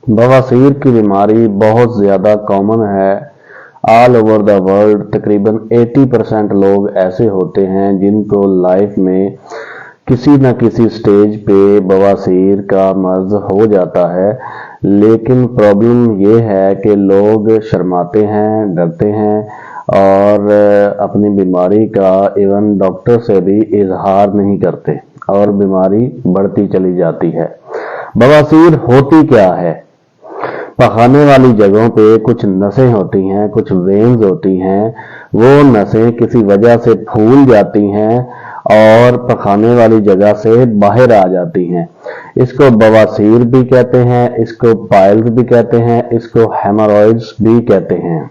बवासीर की बीमारी बहुत ज़्यादा कॉमन है। ऑल ओवर द वर्ल्ड तकरीबन 80% लोग ऐसे होते हैं जिनको लाइफ में किसी न किसी स्टेज पे बवासीर का मर्ज हो जाता है। लेकिन प्रॉब्लम ये है कि लोग शर्माते हैं, डरते हैं और अपनी बीमारी का इवन डॉक्टर से भी इजहार नहीं करते और बीमारी बढ़ती चली जाती है। बवासीर होती क्या है? पखाने वाली जगहों पे कुछ नसें होती हैं, कुछ वेन्स होती हैं। वो नसें किसी वजह से फूल जाती हैं और पखाने वाली जगह से बाहर आ जाती हैं। इसको बवासीर भी कहते हैं, इसको पाइल्स भी कहते हैं, इसको हेमोरॉइड्स भी कहते हैं।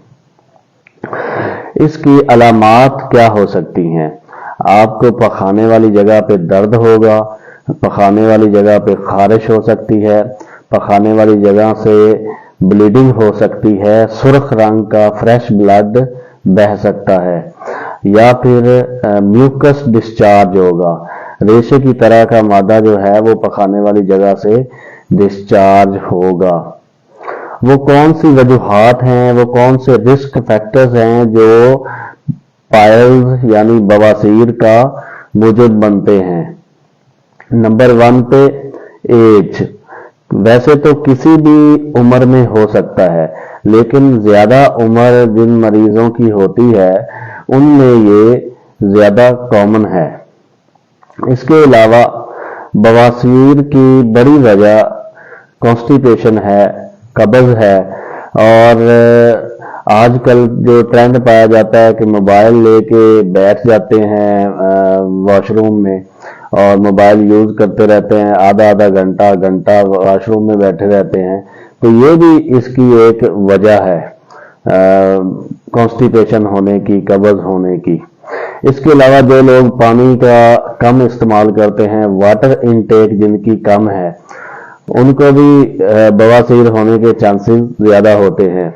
इसकी अलामात क्या हो सकती हैं? आपको पखाने वाली जगह पे दर्द होगा, पखाने वाली जगह पे खारिश हो सकती है, पखाने वाली जगह से ब्लीडिंग हो सकती है, सुर्ख रंग का फ्रेश ब्लड बह सकता है, या फिर म्यूकस डिस्चार्ज होगा। रेशे की तरह का मादा जो है वो पखाने वाली जगह से डिस्चार्ज होगा। वो कौन सी वजूहात हैं, वो कौन से रिस्क फैक्टर्स हैं जो पाइल्स यानी बवासीर का मूजब बनते हैं? नंबर 1 पे एज। वैसे तो किसी भी उम्र में हो सकता है, लेकिन ज्यादा उम्र जिन मरीजों की होती है उनमें ये ज्यादा कॉमन है। इसके अलावा बवासीर की बड़ी वजह कॉन्स्टिपेशन है, कब्ज है, और आजकल जो ट्रेंड पाया जाता है कि मोबाइल लेके बैठ जाते हैं वॉशरूम में और मोबाइल यूज करते रहते हैं, आधा आधा घंटा वॉशरूम में बैठे रहते हैं, तो ये भी इसकी एक वजह है कॉन्स्टिपेशन होने की, कब्ज होने की। इसके अलावा जो लोग पानी का कम इस्तेमाल करते हैं, वाटर इनटेक जिनकी कम है, उनको भी बवासीर होने के चांसेस ज्यादा होते हैं।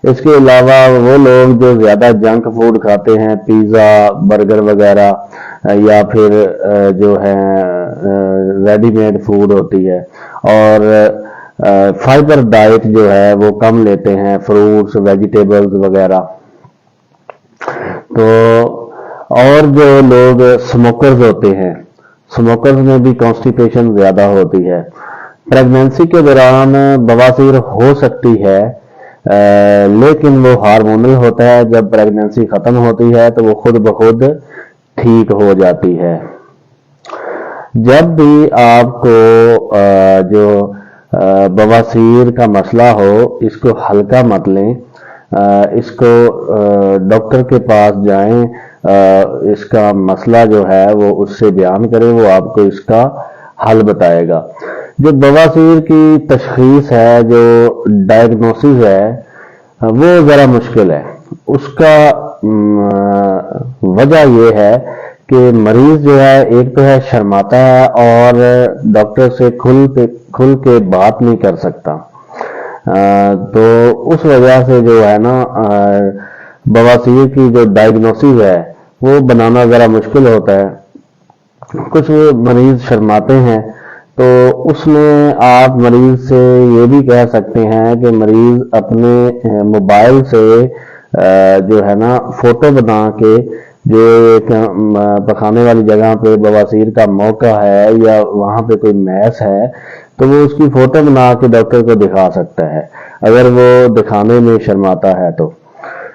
इसके अलावा वो लोग जो ज्यादा जंक फूड खाते हैं, पिज़्ज़ा, बर्गर वगैरह, या फिर जो है रेडीमेड फूड होती है, और फाइबर डाइट जो है वो कम लेते हैं, फ्रूट्स, वेजिटेबल्स वगैरह। तो और जो लोग स्मोकर्स होते हैं, स्मोकर्स में भी कॉन्स्टिपेशन ज्यादा होती है। प्रेगनेंसी के दौरान बवासीर हो सकती है, लेकिन वो हार्मोनल होता है। जब प्रेगनेंसी खत्म होती है तो वो खुद ब खुद ठीक हो जाती है। जब भी आपको जो बवासीर का मसला हो, इसको हल्का मत लें, इसको डॉक्टर के पास जाएं, इसका मसला जो है वो उससे बयान करें, वो आपको इसका हल बताएगा। जो बवासीर की तशखीस है, जो डायग्नोसिस है, वो ज़रा मुश्किल है। उसका वजह ये है कि मरीज जो है, एक तो है शर्माता है और डॉक्टर से खुल के बात नहीं कर सकता। तो उस वजह से जो है ना, बवासीर की जो डायग्नोसिस है वो बनाना ज़रा मुश्किल होता है। कुछ मरीज शर्माते हैं, तो उसमें आप मरीज से ये भी कह सकते हैं कि मरीज अपने मोबाइल से जो है ना फोटो बना के, जो पखाने वाली जगह पे बवासीर का मौका है या वहां पे कोई मैस है, तो वो उसकी फोटो बना के डॉक्टर को दिखा सकता है, अगर वो दिखाने में शर्माता है तो।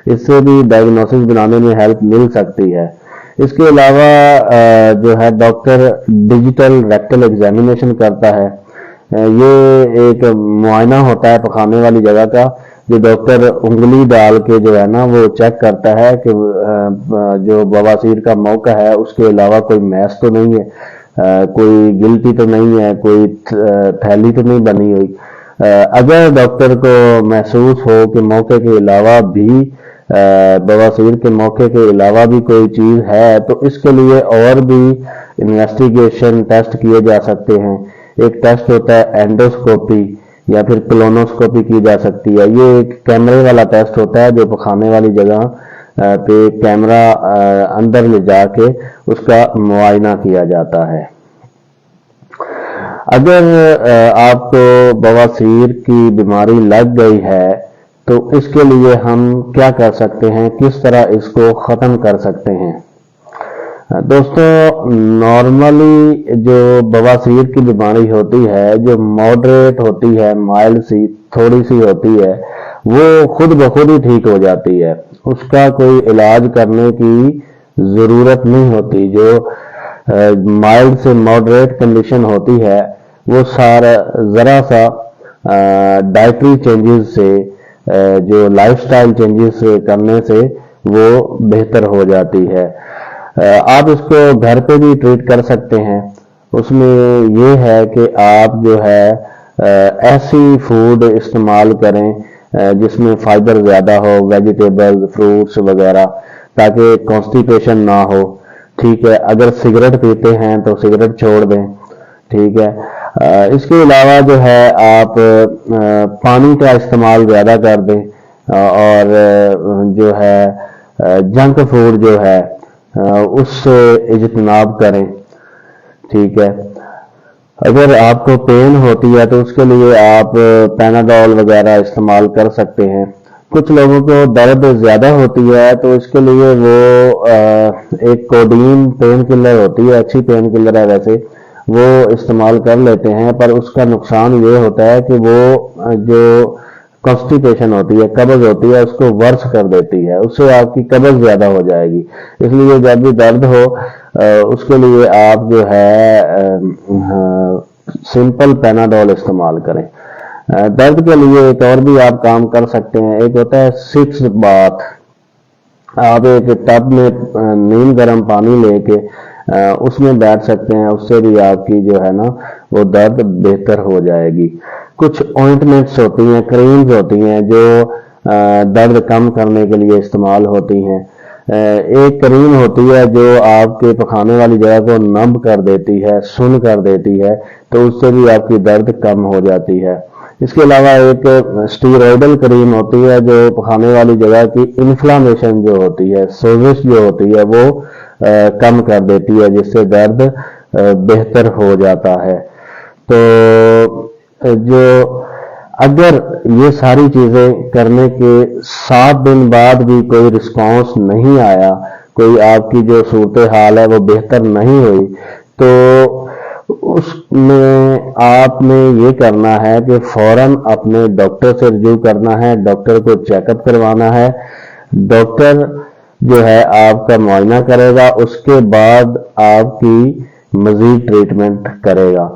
इससे भी डायग्नोसिस बनाने में हेल्प मिल सकती है। इसके अलावा जो है डॉक्टर डिजिटल रेक्टल एग्जामिनेशन करता है। ये एक मुआयना होता है पखाने वाली जगह का, जो डॉक्टर उंगली डाल के जो है ना वो चेक करता है कि जो बवासीर का मौका है उसके अलावा कोई मैस तो नहीं है, कोई गिल्टी तो नहीं है, कोई थैली तो नहीं बनी हुई। अगर डॉक्टर को महसूस हो कि मौके के अलावा भी बवासीर के मौके के अलावा भी कोई चीज है, तो इसके लिए और भी इन्वेस्टिगेशन टेस्ट किए जा सकते हैं। एक टेस्ट होता है एंडोस्कोपी, या फिर कोलोनोस्कोपी की जा सकती है। ये एक कैमरे वाला टेस्ट होता है जो पखाने वाली जगह पे कैमरा अंदर ले जाके उसका मुआयना किया जाता है। اگر آپ کو بواسیر کی بیماری لگ گئی ہے تو اس کے لیے ہم کیا کر سکتے ہیں، کس طرح اس کو ختم کر سکتے ہیں؟ دوستو، نارملی جو بواسیر کی بیماری ہوتی ہے، جو ماڈریٹ ہوتی ہے، مائلڈ سی تھوڑی سی ہوتی ہے، وہ خود بخود ہی ٹھیک ہو جاتی ہے، اس کا کوئی علاج کرنے کی ضرورت نہیں ہوتی۔ جو مائلڈ سے ماڈریٹ کنڈیشن ہوتی ہے وہ ذرا سا ڈائٹری چینجز سے، جو لائف سٹائل چینجز کرنے سے وہ بہتر ہو جاتی ہے۔ آپ اس کو گھر پہ بھی ٹریٹ کر سکتے ہیں۔ اس میں یہ ہے کہ آپ جو ہے ایسی فوڈ استعمال کریں جس میں فائبر زیادہ ہو، ویجیٹیبل، فروٹس وغیرہ، تاکہ کانسٹیپیشن نہ ہو۔ ٹھیک ہے، اگر سگریٹ پیتے ہیں تو سگریٹ چھوڑ دیں۔ ٹھیک ہے، اس کے علاوہ جو ہے آپ پانی کا استعمال زیادہ کر دیں، اور جو ہے جنک فوڈ جو ہے اس سے اجتناب کریں۔ ٹھیک ہے، اگر آپ کو پین ہوتی ہے تو اس کے لیے آپ پیناڈول وغیرہ استعمال کر سکتے ہیں۔ کچھ لوگوں کو درد زیادہ ہوتی ہے تو اس کے لیے وہ ایک کوڈین پین کلر ہوتی ہے، اچھی پین کلر ہے ویسے، وہ استعمال کر لیتے ہیں، پر اس کا نقصان یہ ہوتا ہے کہ وہ جو کانسٹیپیشن ہوتی ہے، قبض ہوتی ہے، اس کو ورس کر دیتی ہے، اس سے آپ کی قبض زیادہ ہو جائے گی۔ اس لیے جب بھی درد ہو اس کے لیے آپ جو ہے سمپل پیناڈول استعمال کریں۔ درد کے لیے ایک اور بھی آپ کام کر سکتے ہیں، ایک ہوتا ہے 6 باتھ۔ آپ ایک ٹب میں نیم گرم پانی لے کے اس میں بیٹھ سکتے ہیں، اس سے بھی آپ کی جو ہے نا وہ درد بہتر ہو جائے گی۔ کچھ اوائنٹمنٹس ہوتی ہیں، کریمز ہوتی ہیں جو درد کم کرنے کے لیے استعمال ہوتی ہیں۔ ایک کریم ہوتی ہے جو آپ کے پخانے والی جگہ کو نم کر دیتی ہے، سن کر دیتی ہے، تو اس سے بھی آپ کی درد کم ہو جاتی ہے۔ اس کے علاوہ ایک اسٹیرائڈل کریم ہوتی ہے جو پخانے والی جگہ کی انفلامیشن جو ہوتی ہے، سوزش جو ہوتی ہے، وہ کم کر دیتی ہے، جس سے درد بہتر ہو جاتا ہے۔ تو جو اگر یہ ساری چیزیں کرنے کے 7 دن بعد بھی کوئی رسپانس نہیں آیا، کوئی آپ کی جو صورتحال ہے وہ بہتر نہیں ہوئی، تو اس میں آپ نے یہ کرنا ہے کہ فوراً اپنے ڈاکٹر سے رجوع کرنا ہے، ڈاکٹر کو چیک اپ کروانا ہے۔ ڈاکٹر جو ہے آپ کا معائنہ کرے گا، اس کے بعد آپ کی مزید ٹریٹمنٹ کرے گا۔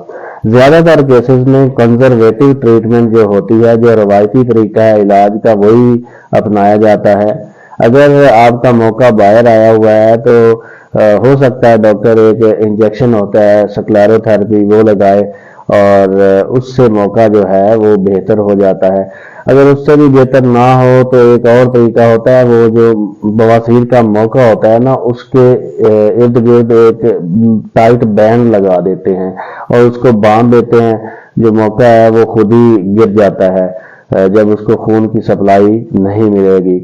زیادہ تر کیسز میں کنزرویٹو ٹریٹمنٹ جو ہوتی ہے، جو روایتی طریقہ ہے علاج کا، وہی اپنایا جاتا ہے۔ اگر آپ کا موقع باہر آیا ہوا ہے تو ہو سکتا ہے ڈاکٹر ایک انجیکشن ہوتا ہے سکلیرو تھراپی، وہ لگائے اور اس سے موقع جو ہے وہ بہتر ہو جاتا ہے۔ اگر اس سے بھی بہتر نہ ہو تو ایک اور طریقہ ہوتا ہے، وہ جو بواسیر کا موقع ہوتا ہے نا، اس کے ارد گرد ایک ٹائٹ بینڈ لگا دیتے ہیں اور اس کو باندھ دیتے ہیں، جو موقع ہے وہ خود ہی گر جاتا ہے جب اس کو خون کی سپلائی نہیں ملے گی۔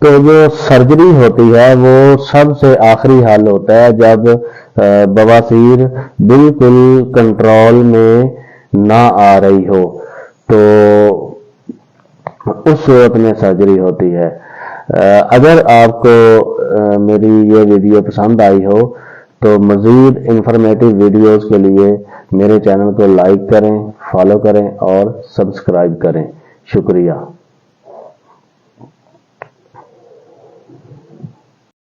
تو جو سرجری ہوتی ہے وہ سب سے آخری حل ہوتا ہے، جب بواسیر بالکل کنٹرول میں نہ آ رہی ہو، تو اس صورت میں سرجری ہوتی ہے۔ اگر آپ کو میری یہ ویڈیو پسند آئی ہو تو مزید انفارمیٹو ویڈیوز کے لیے میرے چینل کو لائک کریں، فالو کریں اور سبسکرائب کریں۔ شکریہ۔